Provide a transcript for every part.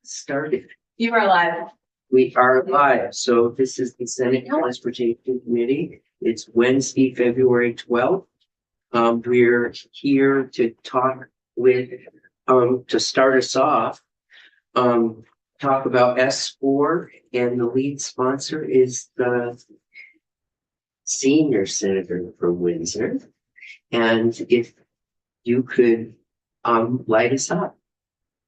started. You are live. We are live. So this is the Senate Transportation Committee. It's Wednesday, February 12th. We're here to talk with, to start us off, talk about S4, and the lead sponsor is the senior senator from Windsor. And if you could light us up.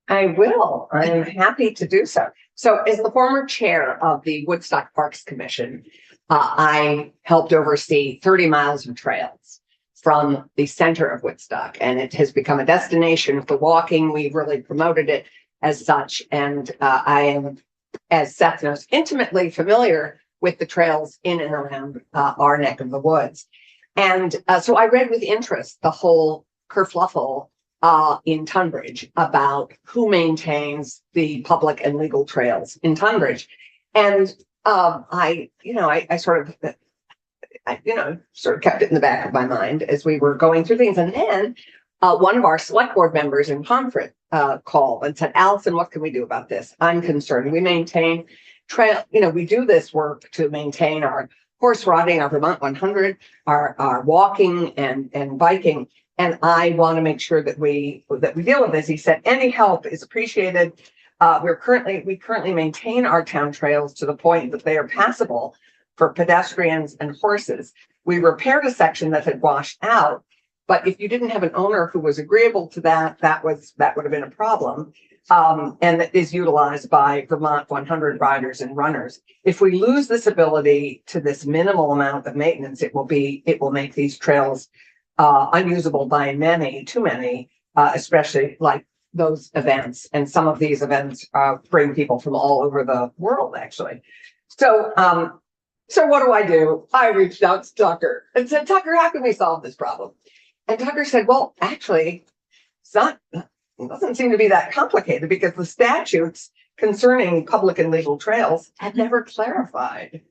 I will. I'm happy to do so. So as the former chair of the Woodstock Parks Commission, I helped oversee 30 miles of trails from the center of Woodstock, and it has become a destination for walking. We've really promoted it as such. And I am, as Seth knows, intimately familiar with the trails in and around our neck of the woods. And so I read with interest the whole kerfluffle in Tunbridge about who maintains the public and legal trails in Tunbridge. And I sort of kept it in the back of my mind as we were going through things. And then one of our select board members in Pomfret called and said, Allison, what can we do about this? I'm concerned. We maintain trail, we do this work to maintain our horse riding, our Vermont 100, our walking and biking. And I want to make sure that we deal with this. He said, any help is appreciated. We currently maintain our town trails to the point that they are passable for pedestrians and horses. We repaired a section that had washed out, but if you didn't have an owner who was agreeable to that, that would have been a problem. And that is utilized by Vermont 100 riders and runners. If we lose this ability to this minimal amount of maintenance, it will make these trails unusable by too many, especially like those events. And some of these events bring people from all over the world, actually. So what do? I reached out to Tucker and said, Tucker, how can we solve this problem? And Tucker said, well, actually, it doesn't seem to be that complicated because the statutes concerning public and legal trails have never clarified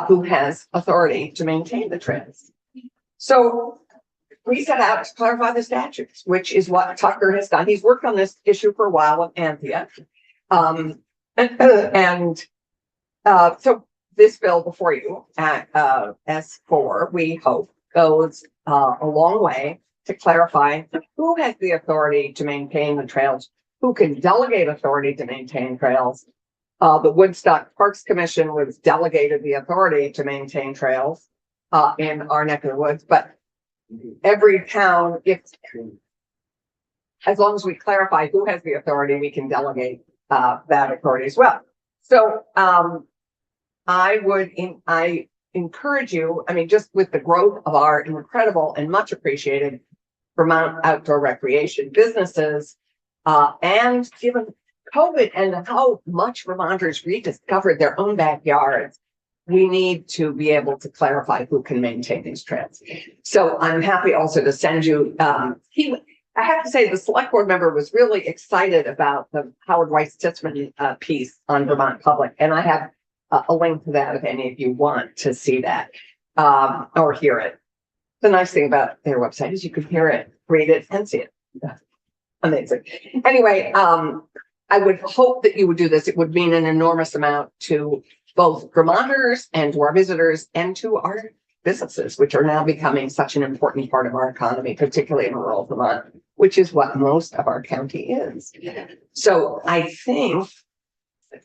who has authority to maintain the trails. So we set out to clarify the statutes, which is what Tucker has done. He's worked on this issue for a while with Anthea. So this bill before you at S4, we hope, goes a long way to clarify who has the authority to maintain the trails, who can delegate authority to maintain trails. The Woodstock Parks Commission was delegated the authority to maintain trails in our neck of the woods, but every town, as long as we clarify who has the authority, we can delegate that authority as well. So I encourage you, just with the growth of our incredible and much appreciated Vermont outdoor recreation businesses, and given COVID and how much Vermonters rediscovered their own backyards, we need to be able to clarify who can maintain these trails. So I'm happy also to send you, I have to say the select board member was really excited about the Howard Weiss Titzman piece on Vermont Public. And I have a link to that if any of you want to see that or hear it. The nice thing about their website is you can hear it, read it, and see it. Amazing. Anyway, I would hope that you would do this. It would mean an enormous amount to both Vermonters and to our visitors and to our businesses, which are now becoming such an important part of our economy, particularly in rural Vermont, which is what most of our county is. So I think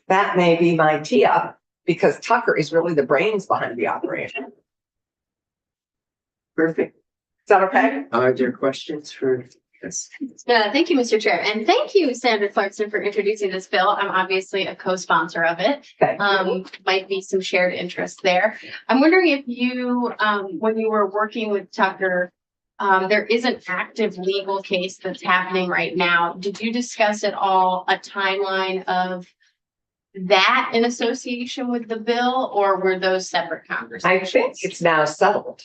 that may be my tee up because Tucker is really the brains behind the operation. Perfect. Is that okay? Are there questions for this? Thank you, Mr. Chair. And thank you, Senator Clarkson, for introducing this bill. I'm obviously a co-sponsor of it. Might be some shared interest there. I'm wondering if you, when you were working with Tucker, there is an active legal case that's happening right now. Did you discuss at all a timeline of that in association with the bill, or were those separate conversations? I think it's now settled.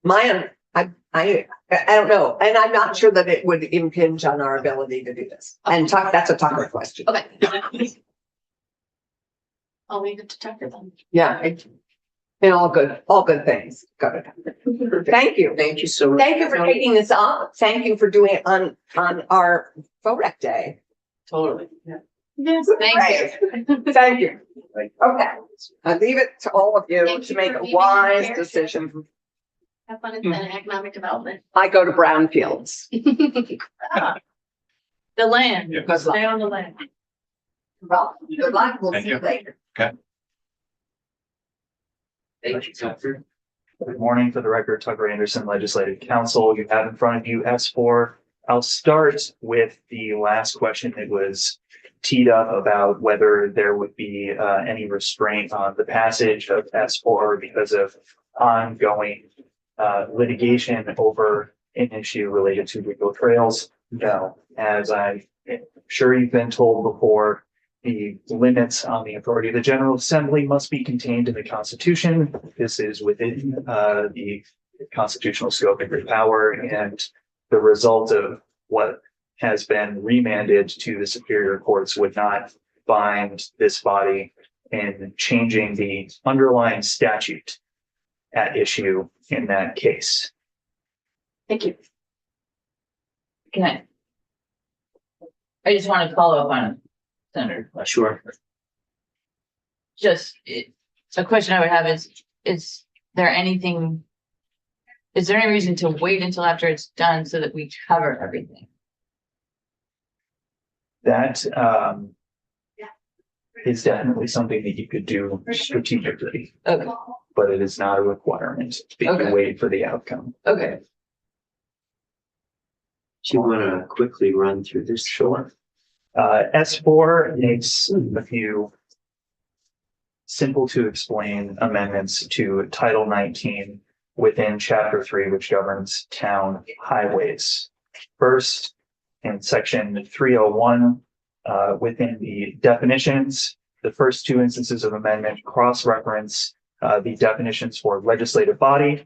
I don't know, and I'm not sure that it would impinge on our ability to do this. Okay. And that's a Tucker question. Okay. I'll leave it to Tucker then. Yeah, and all good things. Good. Thank you. Thank you so much. Thank you for taking this up. Thank you for doing it on our VOREC day. Totally. Yes, thank you. Thank you. Okay, I leave it to all of you Thank to you make for a being here. wise decision. Have fun in Senate Economic Development. I go to Brownfields. The land, Yeah. Good luck. stay on the land. Well, good luck. We'll Thank see you you. later. Thank you, Tucker. Good morning. For the record, Tucker Anderson, Legislative Counsel. You have in front of you S4. I'll start with the last question that was teed up about whether there would be any restraint on the passage of S4 because of ongoing litigation over an issue related to legal trails. No, as I'm sure you've been told before, the limits on the authority of the General Assembly must be contained in the Constitution. This is within the constitutional scope of your power, and the result of what has been remanded to the superior courts would not bind this body in changing the underlying statute at issue in that case. Thank you. Can I just want to follow up on Senator. Sure. Just, a question I would have is there anything? Is there any reason to wait until after it's done so that we cover everything? That is definitely something that you could do strategically, Okay, but it is not a requirement. You Okay. can wait for the outcome. okay. Do you want to quickly run through this? Sure. S4 makes a few simple to explain amendments to Title 19 within Chapter 3, which governs town highways. First, in Section 301, within the definitions, the first two instances of amendment cross-reference the definitions for legislative body,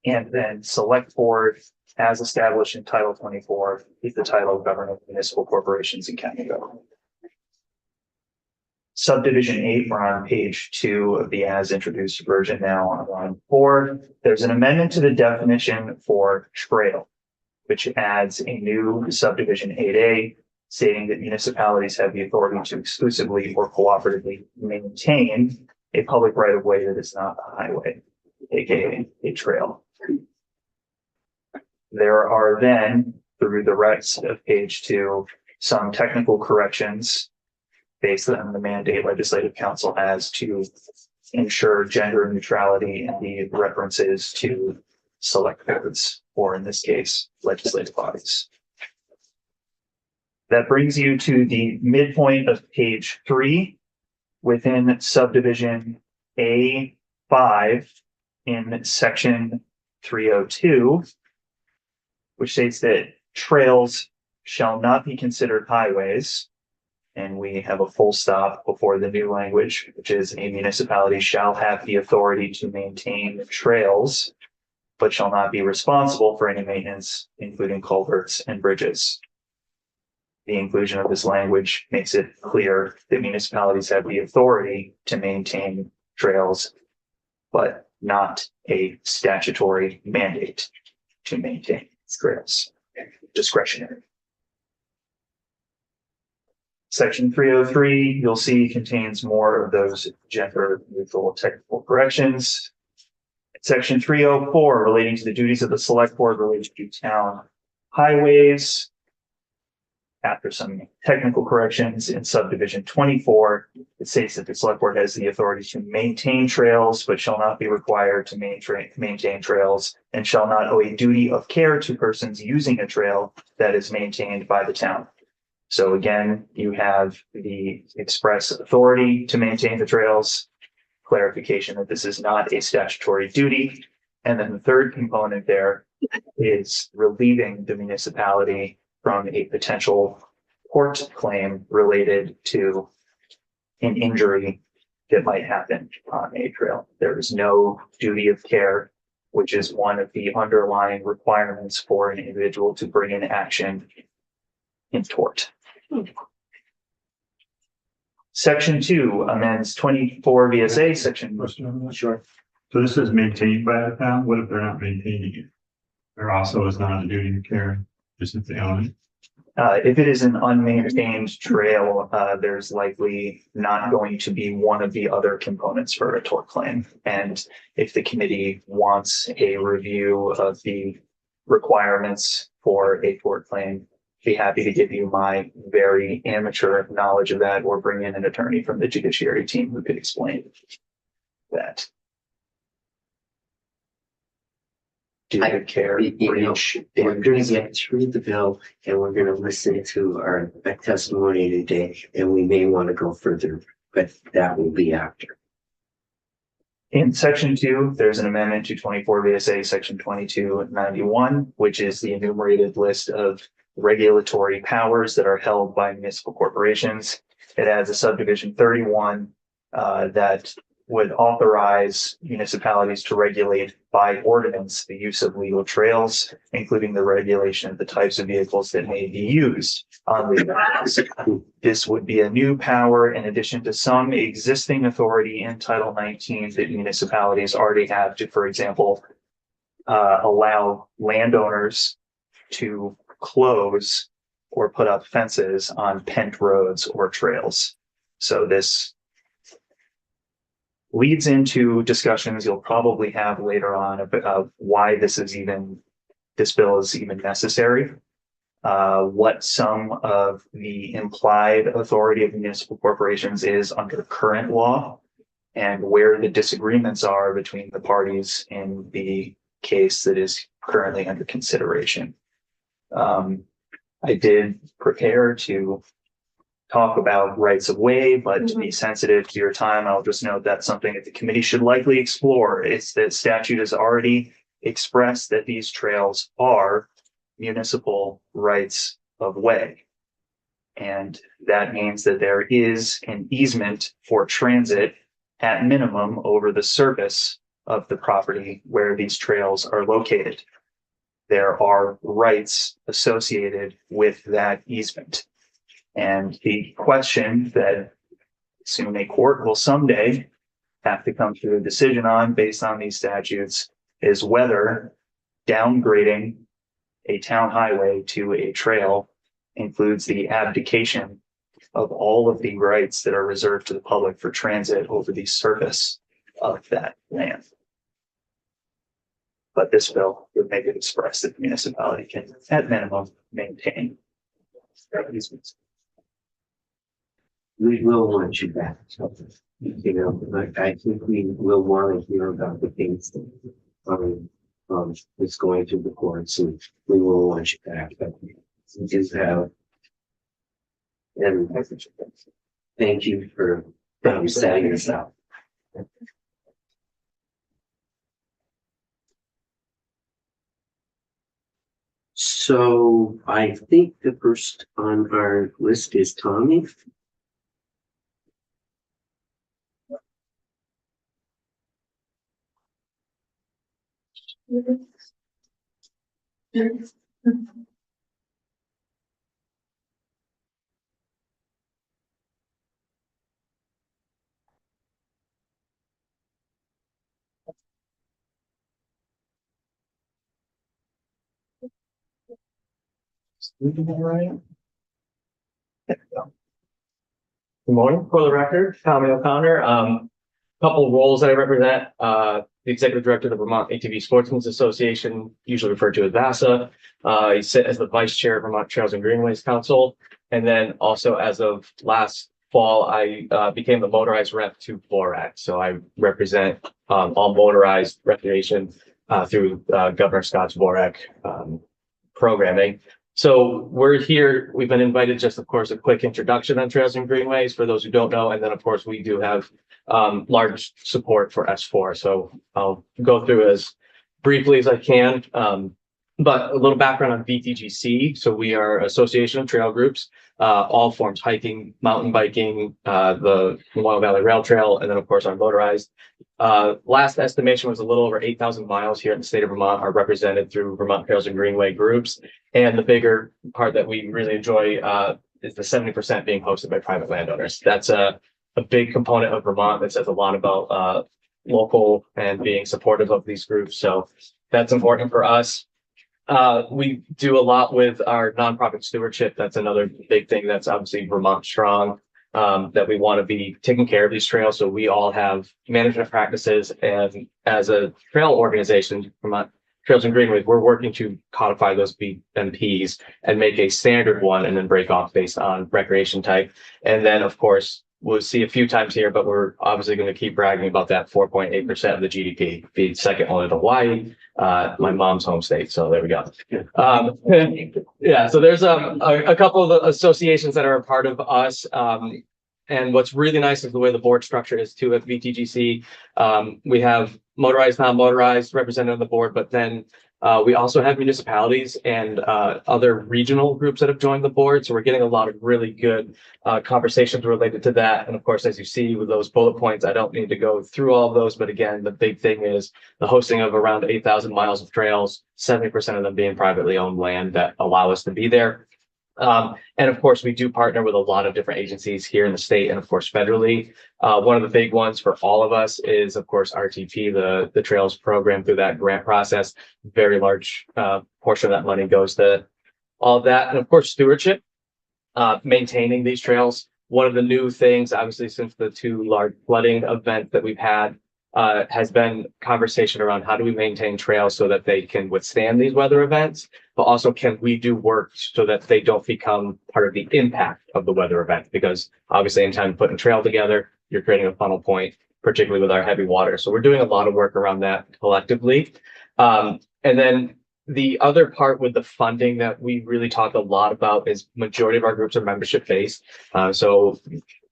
and then select board as established in Title 24 is the title of government municipal corporations and county government. Subdivision 8, we're on page 2 of the as introduced version now on line 4. There's an amendment to the definition for trail, which adds a new subdivision 8A stating that municipalities have the authority to exclusively or cooperatively maintain a public right of way that is not a highway, aka a trail. There are then, through the rest of page 2, some technical corrections based on the mandate legislative council has to ensure gender neutrality in the references to select boards, or in this case, legislative bodies. That brings you to the midpoint of page 3 within subdivision A5 in section 302, which states that trails shall not be considered highways. And we have a full stop before the new language, which is a municipality shall have the authority to maintain trails, but shall not be responsible for any maintenance, including culverts and bridges. The inclusion of this language makes it clear that municipalities have the authority to maintain trails, but not a statutory mandate to maintain trails. Discretionary. Section 303, you'll see, contains more of those gender neutral technical corrections. Section 304, relating to the duties of the select board related to town highways. After some technical corrections in subdivision 24, it states that the select board has the authority to maintain trails, but shall not be required to maintain trails, and shall not owe a duty of care to persons using a trail that is maintained by the town. So again, you have the express authority to maintain the trails, clarification that this is not a statutory duty. And then the third component there is relieving the municipality from a potential tort claim related to an injury that might happen on a trail. There is no duty of care, which is one of the underlying requirements for an individual to bring in action in tort. Section 2 amends 24 VSA section. Question on that? Sure. So this is maintained by the town. What if they're not maintaining it? There also is not a duty of care, just if they own it. If it is an unmaintained trail, there's likely not going to be one of the other components for a tort claim. And if the committee wants a review of the requirements for a tort claim, be happy to give you my very amateur knowledge of that, or bring in an attorney from the judiciary team who could explain that. Do you care? We're gonna get through the bill and we're gonna listen to our testimony today, and we may want to go further, but that will be after. In section 2, there's an amendment to 24 VSA section 2291, which is the enumerated list of regulatory powers that are held by municipal corporations. It adds a subdivision 31 that would authorize municipalities to regulate by ordinance the use of legal trails, including the regulation of the types of vehicles that may be used on legal trails. This would be a new power in addition to some existing authority in Title 19 that municipalities already have to, for example, allow landowners to close or put up fences on pent roads or trails. So this leads into discussions you'll probably have later on about why this bill is even necessary, what some of the implied authority of municipal corporations is under current law, and where the disagreements are between the parties in the case that is currently under consideration. I did prepare to talk about rights of way, but to be sensitive to your time, I'll just note that's something that the committee should likely explore. It's that statute has already expressed that these trails are municipal rights of way. And that means that there is an easement for transit at minimum over the surface of the property where these trails are located. There are rights associated with that easement. And the question that soon a court will someday have to come to a decision on based on these statutes is whether downgrading a town highway to a trail includes the abdication of all of the rights that are reserved to the public for transit over the surface of that land. But this bill would make it express that the municipality can, at minimum, maintain easements. We will want you back. You know, I think we will want to hear about the things that that's going through the courts, and we will want you back. But we just have, and thank you for setting this up. So I think the first on our list is Tommy. Good morning. For the record, Tommy O'Connor. Couple of roles that I represent. The executive director of the Vermont ATV Sportsmen's Association, usually referred to as VASA. I sit as the vice chair of Vermont Trails and Greenways Council. And then also as of last fall, I became the motorized rep to VORAC. So I represent all motorized recreation through Governor Scott's VORAC programming. So we're here, we've been invited, just of course, a quick introduction on Trails and Greenways for those who don't know. And then of course, we do have large support for S4. So I'll go through as briefly as I can. But a little background on VTGC. So we are Association of Trail Groups, all forms: hiking, mountain biking, the Memorial Valley Rail Trail, and then of course our motorized. Last estimation was a little over 8,000 miles here in the state of Vermont are represented through Vermont Trails and Greenway groups. And the bigger part that we really enjoy is the 70% being hosted by private landowners. That's a big component of Vermont that says a lot about local and being supportive of these groups. So that's important for us. We do a lot with our nonprofit stewardship. That's another big thing that's obviously Vermont strong. That we want to be taking care of these trails. So we all have management practices, and as a trail organization, Vermont Trails and Greenways, we're working to codify those BMPs and make a standard one and then break off based on recreation type. And then, of course, we'll see a few times here, but we're obviously going to keep bragging about that 4.8% of the GDP, be second only to Hawaii, my mom's home state. So there we go. Yeah, so there's a couple of associations that are a part of us. And what's really nice is the way the board structure is too at VTGC. We have motorized, non-motorized represented on the board, but then we also have municipalities and other regional groups that have joined the board. So we're getting a lot of really good conversations related to that. And of course, as you see with those bullet points, I don't need to go through all of those. But again, the big thing is the hosting of around 8,000 miles of trails, 70% of them being privately owned land that allow us to be there. And of course, we do partner with a lot of different agencies here in the state and of course, federally. One of the big ones for all of us is, of course, RTP, the Trails program through that grant process. Very large portion of that money goes to all of that. And of course, stewardship, maintaining these trails. One of the new things, obviously, since the two large flooding events that we've had, has been conversation around how do we maintain trails so that they can withstand these weather events, but also can we do work so that they don't become part of the impact of the weather event? Because obviously anytime putting trail together, you're creating a funnel point, particularly with our heavy water. So we're doing a lot of work around that collectively. And then the other part with the funding that we really talk a lot about is majority of our groups are membership based. So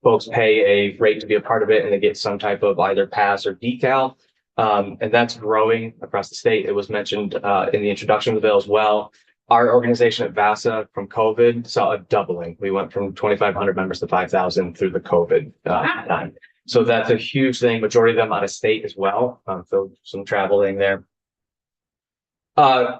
folks pay a rate to be a part of it and they get some type of either pass or decal. And that's growing across the state. It was mentioned in the introduction of the bill as well. Our organization at VASA from COVID saw a doubling. We went from 2,500 members to 5,000 through the COVID time. So that's a huge thing. Majority of them out of state as well. So some traveling there.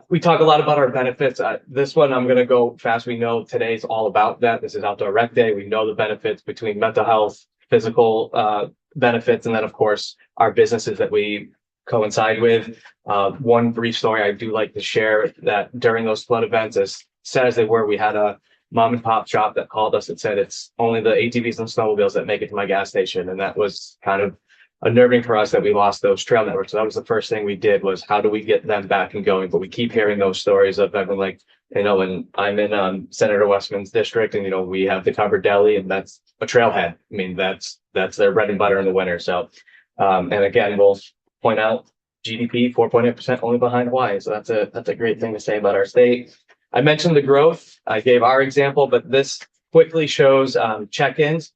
We talk a lot about our benefits. This one, I'm going to go fast. We know today's all about that. This is Outdoor Rec Day. We know the benefits between mental health, physical benefits, and then, of course, our businesses that we coincide with. One brief story I do like to share that during those flood events, as sad as they were, we had a mom and pop shop that called us and said, it's only the ATVs and snowmobiles that make it to my gas station. And that was kind of unnerving for us that we lost those trail networks. So that was the first thing we did was how do we get them back and going? But we keep hearing those stories of everyone like, you know, and I'm in Senator Westman's district and, you know, we have the covered deli and that's a trailhead. I mean, that's their bread and butter in the winter. So, and again, we'll point out GDP 4.8% only behind Hawaii. So that's a great thing to say about our state. I mentioned the growth. I gave our example, but this quickly shows check-ins.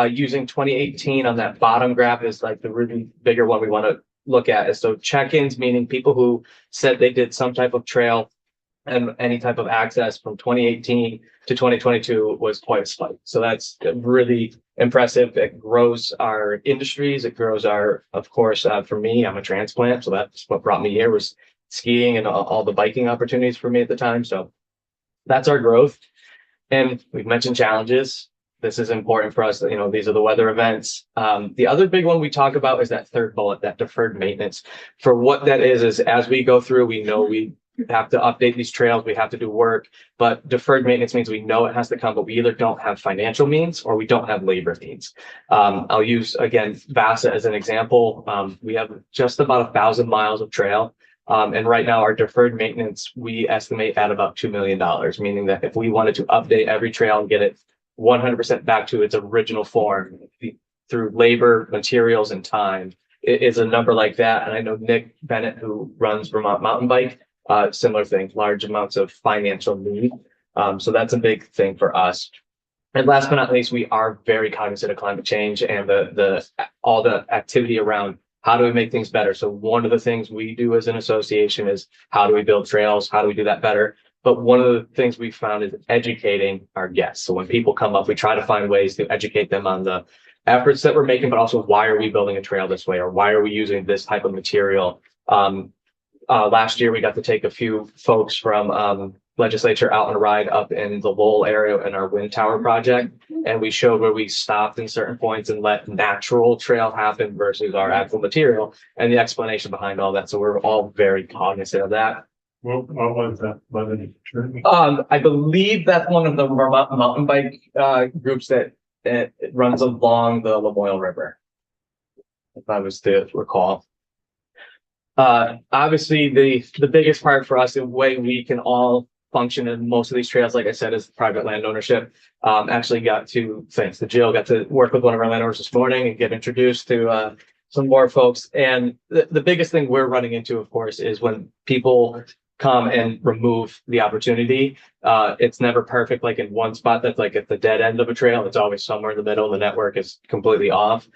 Using 2018 on that bottom graph is like the really bigger one we want to look at. Is so check-ins, meaning people who said they did some type of trail and any type of access from 2018 to 2022 was quite a spike. So that's really impressive. It grows our industries. It grows our, of course, for me, I'm a transplant. So that's what brought me here was skiing and all the biking opportunities for me at the time. So that's our growth. And we've mentioned challenges. This is important for us. You know, these are the weather events. The other big one we talk about is that third bullet, that deferred maintenance. For what that is as we go through, we know we have to update these trails. We have to do work, but deferred maintenance means we know it has to come, but we either don't have financial means or we don't have labor means. I'll use, again, VASA as an example. We have just about 1,000 miles of trail. And right now our deferred maintenance, we estimate at about $2 million, meaning that if we wanted to update every trail and get it 100% back to its original form through labor, materials, and time, it is a number like that. And I know Nick Bennett, who runs Vermont Mountain Bike, similar thing, large amounts of financial need. So that's a big thing for us. And last but not least, we are very cognizant of climate change and all the activity around how do we make things better. So one of the things we do as an association is how do we build trails? How do we do that better? But one of the things we found is educating our guests. So when people come up, we try to find ways to educate them on the efforts that we're making, but also why are we building a trail this way? Or why are we using this type of material? Last year, we got to take a few folks from legislature out on a ride up in the Lowell area in our wind tower project. And we showed where we stopped in certain points and let natural trail happen versus our actual material and the explanation behind all that. So we're all very cognizant of that. What was that, by the church? I believe that's one of the Vermont mountain bike groups that it runs along the Lamoille River. If I was to recall. Obviously, the biggest part for us, the way we can all function in most of these trails, like I said, is private land ownership. Actually got to, thanks to Jill, got to work with one of our landowners this morning and get introduced to some more folks. And the biggest thing we're running into, of course, is when people come and remove the opportunity. It's never perfect, like in one spot that's like at the dead end of a trail. It's always somewhere in the middle. The network is completely off.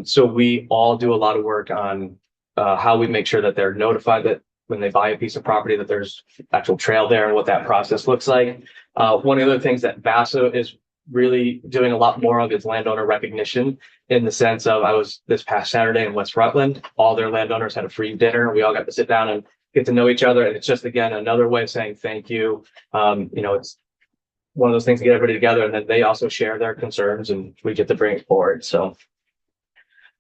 So we all do a lot of work on how we make sure that they're notified that when they buy a piece of property that there's actual trail there and what that process looks like. One of the things that VASA is really doing a lot more of is landowner recognition, in the sense of, I was this past Saturday in West Rutland, all their landowners had a free dinner. We all got to sit down and get to know each other. And it's just, again, another way of saying thank you. It's one of those things to get everybody together, and then they also share their concerns and we get to bring it forward. So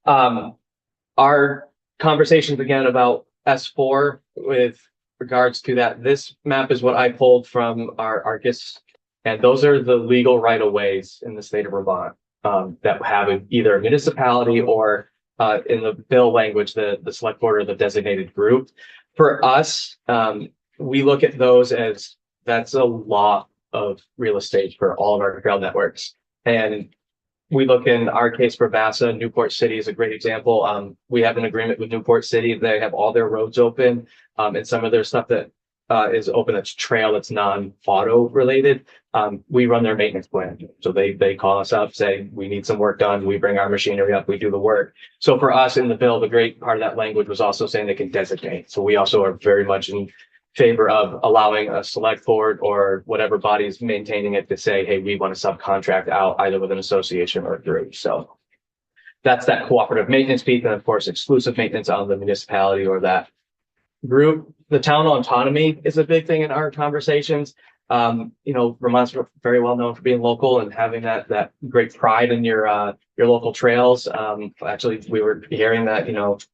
our conversations again about S4 with regards to that, this map is what I pulled from our ARCIS, and those are the legal right of ways in the state of Vermont that have either a municipality or in the bill language, the select board or the designated group. For us, we look at those as that's a lot of real estate for all of our trail networks. And we look in our case for VASA, Newport City is a great example. We have an agreement with Newport City. They have all their roads open, and some of their stuff that is open, that's trail, that's non-auto related. We run their maintenance plan. So they call us up, say, we need some work done. We bring our machinery up, we do the work. So for us in the bill, the great part of that language was also saying they can designate. So we also are very much in favor of allowing a select board or whatever body is maintaining it to say, hey, we want to subcontract out either with an association or a group. So that's that cooperative maintenance piece. And of course, exclusive maintenance on the municipality or that group. The town autonomy is a big thing in our conversations. Vermont's very well known for being local and having that great pride in your local trails. Actually, we were hearing that,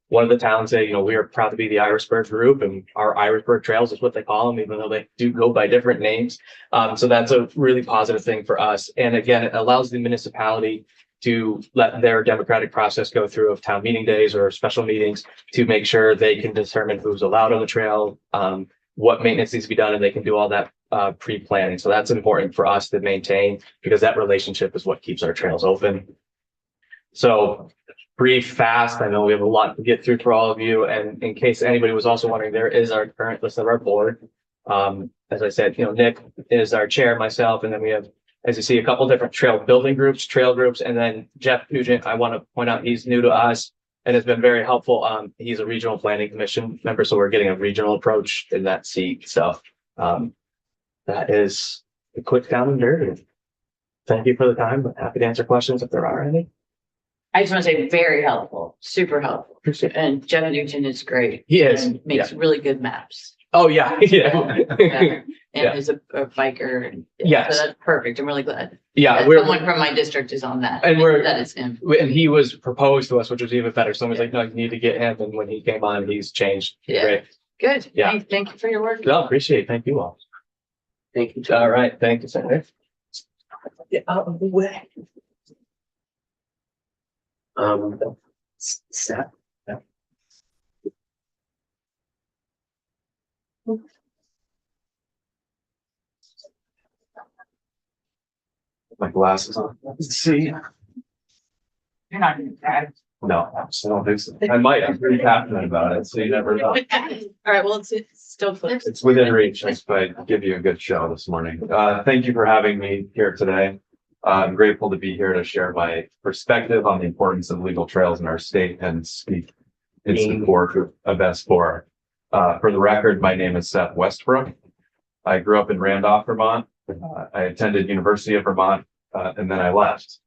one of the towns say, we are proud to be the Irishburg group, and our Irishburg trails is what they call them, even though they do go by different names. So that's a really positive thing for us. And again, it allows the municipality to let their democratic process go through of town meeting days or special meetings to make sure they can determine who's allowed on the trail, what maintenance needs to be done, and they can do all that pre-planning. So that's important for us to maintain, because that relationship is what keeps our trails open. So brief, fast. I know we have a lot to get through for all of you. And in case anybody was also wondering, there is our current list of our board. As I said, Nick is our chair, myself, and then we have, as you see, a couple different trail groups, and then Jeff Nugent, I want to point out, he's new to us and has been very helpful. He's a regional planning commission member, so we're getting a regional approach in that seat. So that is a quick down and dirty. Thank you for the time, but happy to answer questions if there are any. I just want to say very helpful, super helpful. Appreciate it. And Jeff Nugent is great. He is. And makes really good maps. Oh yeah. And Yeah. is a biker. And Yes. So that's perfect. I'm really glad. Yeah, that someone from my district is on that. And that is him. and he was proposed to us, which was even better. Someone was like, no, you need to get him. And when he came on, he's changed. Yeah. Great. Good. Yeah. Thank you for your work. No, appreciate it. Thank you all. Thank you, Tom. All right. Thank you, Senator. Get out of the way. Seth. My glasses on. Let's see. You're not going to No, I don't think so. I might. I'm pretty passionate about it, so you never know. All right. Well, it's still close. It's within reach if I give you a good show this morning. Thank you for having me here today. I'm grateful to be here to share my perspective on the importance of legal trails in our state and speak in support of S4. For the record, my name is Seth Westbrook. I grew up in Randolph, Vermont. I attended University of Vermont, and then I left.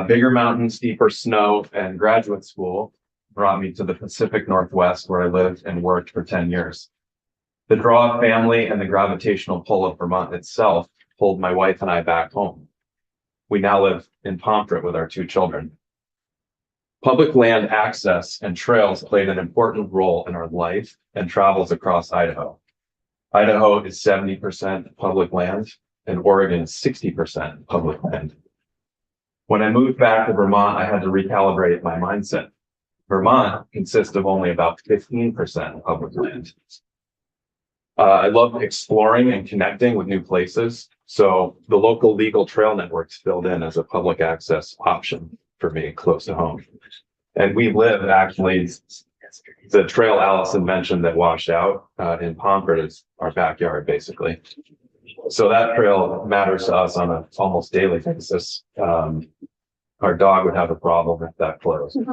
Bigger mountains, deeper snow, and graduate school brought me to the Pacific Northwest, where I lived and worked for 10 years. The draw of family and the gravitational pull of Vermont itself pulled my wife and I back home. We now live in Pomfret with our 2 children. Public land access and trails played an important role in our life and travels across Idaho. Idaho is 70% public land and Oregon is 60% public land. When I moved back to Vermont, I had to recalibrate my mindset. Vermont consists of only about 15% public land. I love exploring and connecting with new places. So the local legal trail networks filled in as a public access option for me close to home. And we live actually, the trail Allison mentioned that washed out in Pomfret is our backyard basically. So that trail matters to us on an almost daily basis. Our dog would have a problem if that closed. In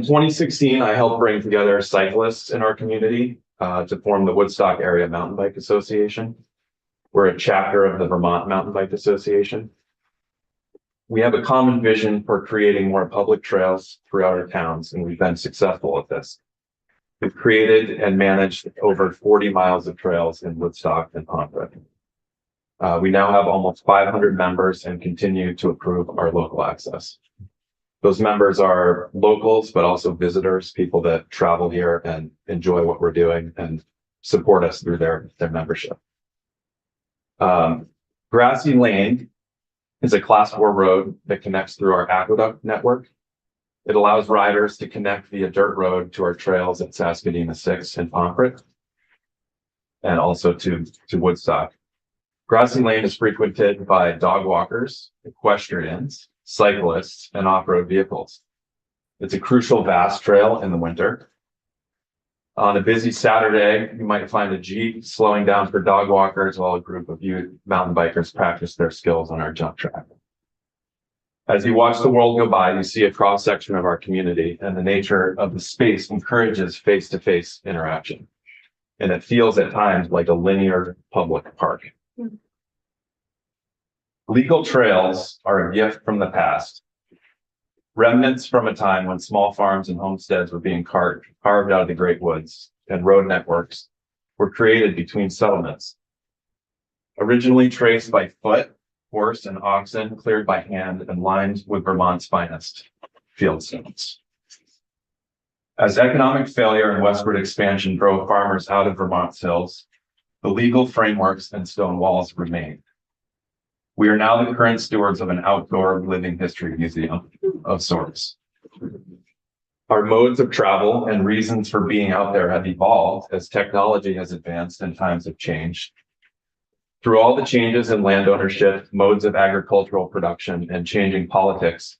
2016, I helped bring together cyclists in our community to form the Woodstock Area Mountain Bike Association. We're a chapter of the Vermont Mountain Bike Association. We have a common vision for creating more public trails throughout our towns, and we've been successful at this. We've created and managed over 40 miles of trails in Woodstock and Pomfret. We now have almost 500 members and continue to improve our local access. Those members are locals, but also visitors, people that travel here and enjoy what we're doing and support us through their membership. Grassy Lane is a class 4 road that connects through our aqueduct network. It allows riders to connect via dirt road to our trails at Saskadina 6 and Pomfret, and also to Woodstock. Grassy Lane is frequented by dog walkers, equestrians, cyclists, and off-road vehicles. It's a crucial vast trail in the winter. On a busy Saturday, you might find a Jeep slowing down for dog walkers while a group of youth mountain bikers practice their skills on our jump track. As you watch the world go by, you see a cross-section of our community, and the nature of the space encourages face-to-face interaction. And it feels at times like a linear public park. Legal trails are a gift from the past. Remnants from a time when small farms and homesteads were being carved out of the great woods, and road networks were created between settlements. Originally traced by foot, horse, and oxen, cleared by hand, and lined with Vermont's finest fieldstones. As economic failure and westward expansion drove farmers out of Vermont's hills, the legal frameworks and stone walls remained. We are now the current stewards of an outdoor living history museum of sorts. Our modes of travel and reasons for being out there have evolved as technology has advanced and times have changed. Through all the changes in land ownership, modes of agricultural production, and changing politics,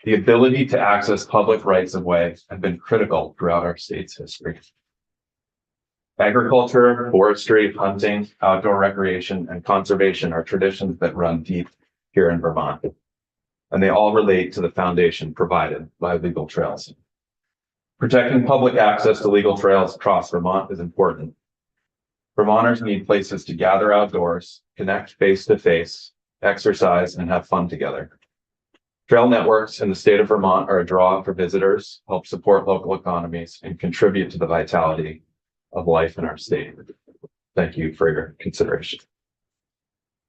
the ability to access public rights of way have been critical throughout our state's history. Agriculture, forestry, hunting, outdoor recreation, and conservation are traditions that run deep here in Vermont, and they all relate to the foundation provided by legal trails. Protecting public access to legal trails across Vermont is important. Vermonters need places to gather outdoors, connect face-to-face, exercise, and have fun together. Trail networks in the state of Vermont are a draw for visitors, help support local economies, and contribute to the vitality of life in our state. Thank you for your consideration.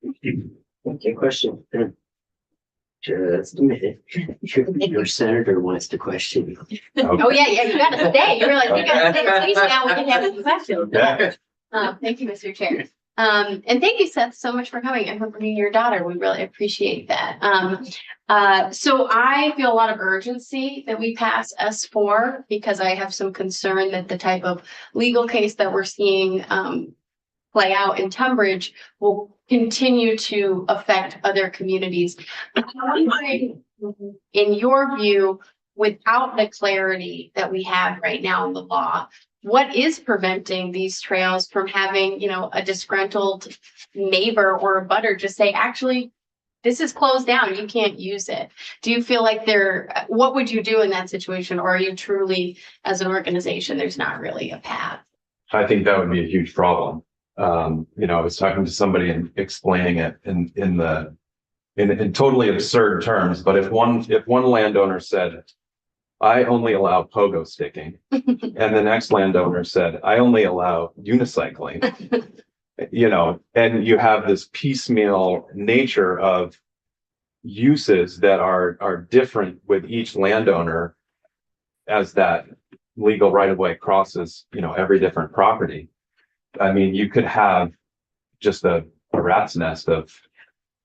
Thank you. Question. Just a minute. Your senator wants to question you. Oh, yeah, you gotta stay. You realize you gotta stay. At least now we can have a question. Okay. Thank you, Mr. Chair. And thank you, Seth, so much for coming and for bringing your daughter. We really appreciate that. So I feel a lot of urgency that we pass S4 because I have some concern that the type of legal case that we're seeing play out in Tunbridge will continue to affect other communities. I'm wondering, in your view, without the clarity that we have right now in the law, what is preventing these trails from having, a disgruntled neighbor or a butter just say, actually, this is closed down, you can't use it? Do you feel like what would you do in that situation? Or are you truly, as an organization, there's not really a path? I think that would be a huge problem. I was talking to somebody and explaining it in totally absurd terms, but if one landowner said, I only allow pogo sticking, and the next landowner said, I only allow unicycling, and you have this piecemeal nature of uses that are different with each landowner as that legal right of way crosses, every different property. I mean, you could have just a rat's nest of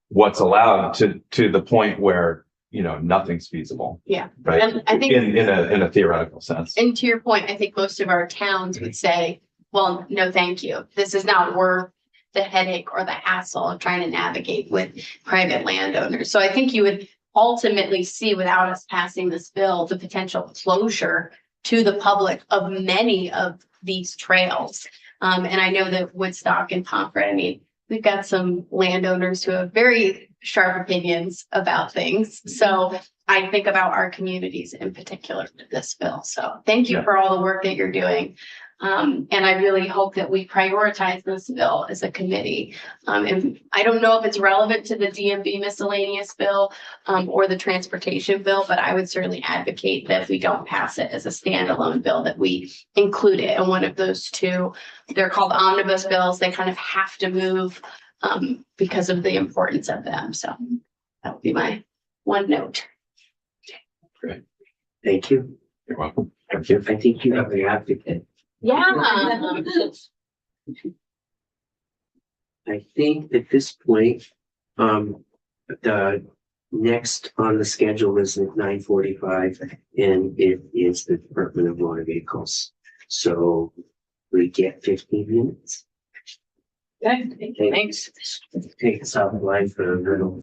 what's allowed to the point where, you know, nothing's feasible. Yeah. Right? And I think- In a theoretical sense. And to your point, I think most of our towns would say, well, no, thank you. This is not worth the headache or the hassle of trying to navigate with private landowners. So I think you would ultimately see, without us passing this bill, the potential closure to the public of many of these trails. And I know that Woodstock and Pomfret, I mean, we've got some landowners who have very sharp opinions about things. So I think about our communities in particular with this bill. So thank you Yeah. for all the work that you're doing. And I really hope that we prioritize this bill as a committee. And I don't know if it's relevant to the DMV miscellaneous bill or the transportation bill, but I would certainly advocate that if we don't pass it as a standalone bill, that we include it in one of those two. They're called omnibus bills. They kind of have to move because of the importance of them. So that would be my one note. Thank you. You're welcome. Thank you. I think you have the advocate. Yeah. I think at this point, the next on the schedule is at 9:45, and it is the Department of Motor Vehicles. So we get 15 minutes. Thanks. Take us off the line for a little.